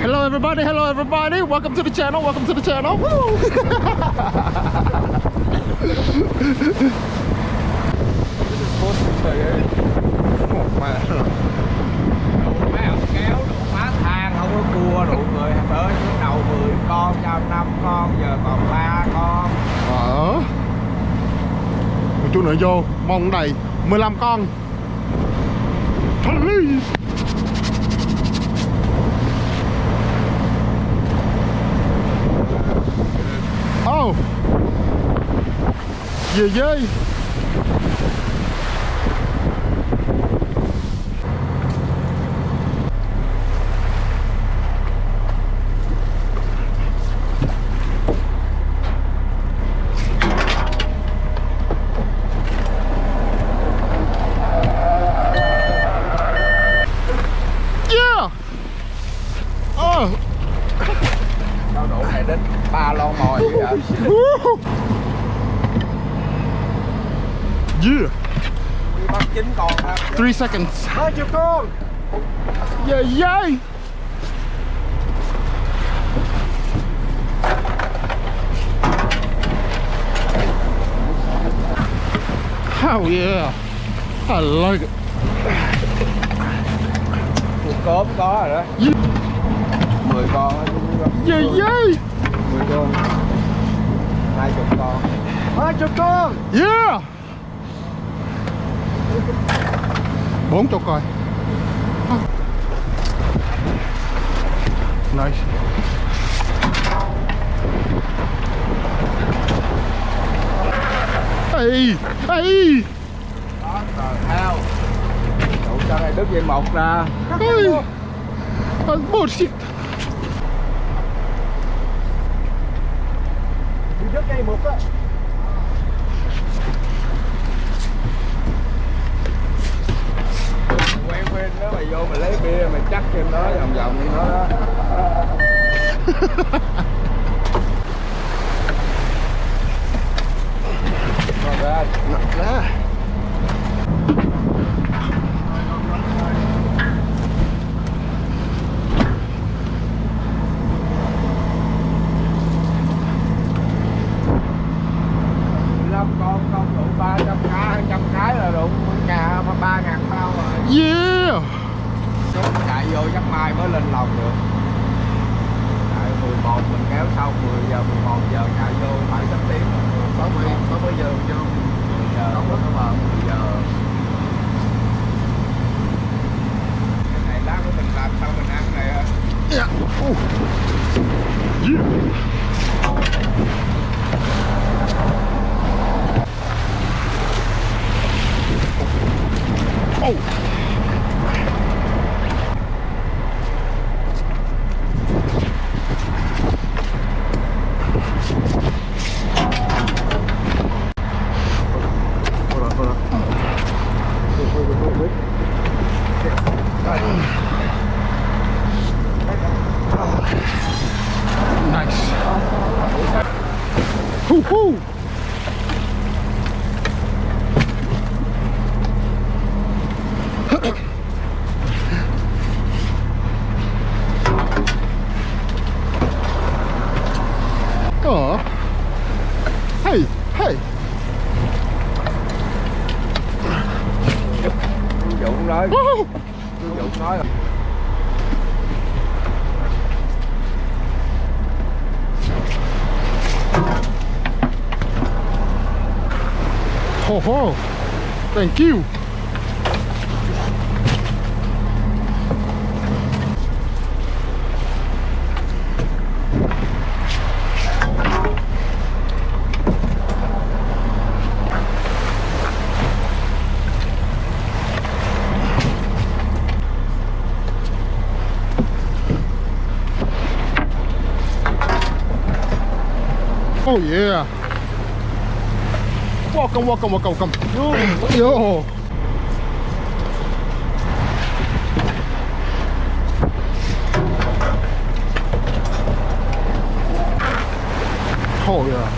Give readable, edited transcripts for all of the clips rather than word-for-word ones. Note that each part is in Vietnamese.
Hello everybody, welcome to the channel, Woo! Mấy ông kéo đủ má than, không có cua đủ người tới lúc đầu 10 con, sau 5 con, giờ còn 3 con. Một chút nữa vô, mong đầy 15 con. Oh, yeah. Sao đủ này đến 3 lon mồi vậy? Yeah. Bắt 9 con ha. 3 seconds. 30 con. Yeah. Oh yeah. I like it. Cốm có rồi đó. 10 con á. Yeah. 10 con. 20 con. 20 con. Yeah. 40 coi. Nice. Hey. Đó, rồi theo. Đủ cho này đứt dây một ra. Hey. Bullshit. Đứt dây một á. Quen đó, mày vô mày lấy bia mày chắc trên đó vòng như nó đó. Rồi ra. Con đủ 300 cái là đủ nhà 3.000 bao rồi. Yeah. Chúng chạy vô chắc mai mới lên lòng được. Tại 11 mình kéo sau 10 giờ 11 giờ chạy vô 7 tiếng 60 giờ vô 10 giờ không có bờ 10 giờ. Cái này lát của mình làm sao mình ăn này hả? Yeah. Oh. Hold on. Wait. Nice. Hoo. Oh. Hey. Dũng nói. Oh. Dũng nói là Oh. Thank you. Oh yeah. Welcome. Yo. Oh yeah.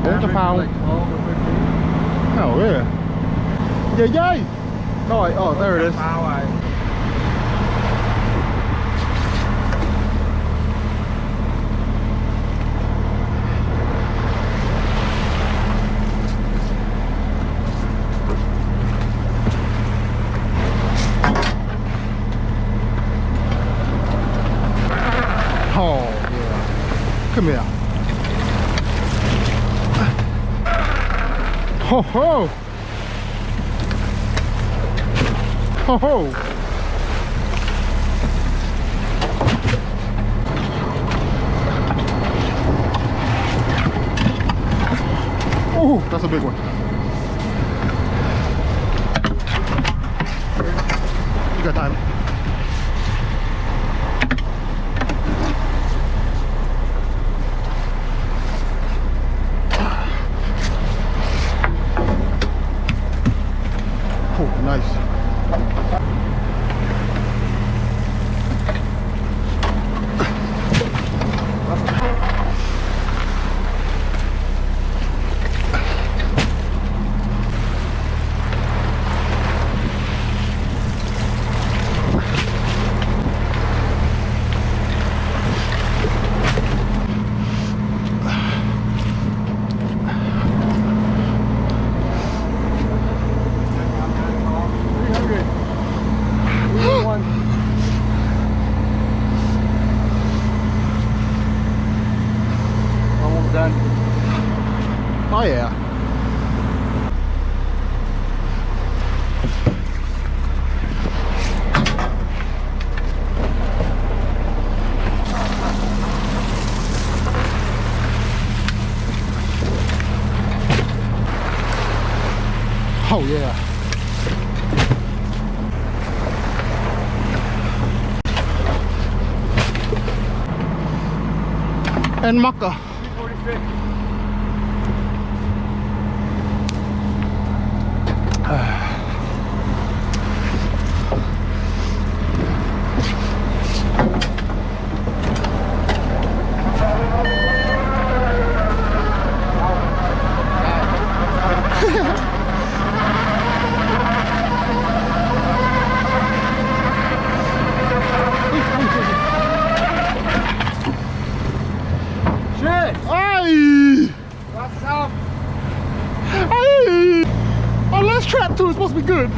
4 trăm pound. Like 12 or 15. Oh yeah. Yeah, yay! Oh, there it is. Bao rồi. Oh yeah. Come here. Ho ho! Ho ho! Oh, that's a big one. You got time. Oh, nice. Almost done. Oh yeah. Oh yeah. And Makkah. 46. Shit! Ay! What's up? Ay! Our last trap too is supposed to be good.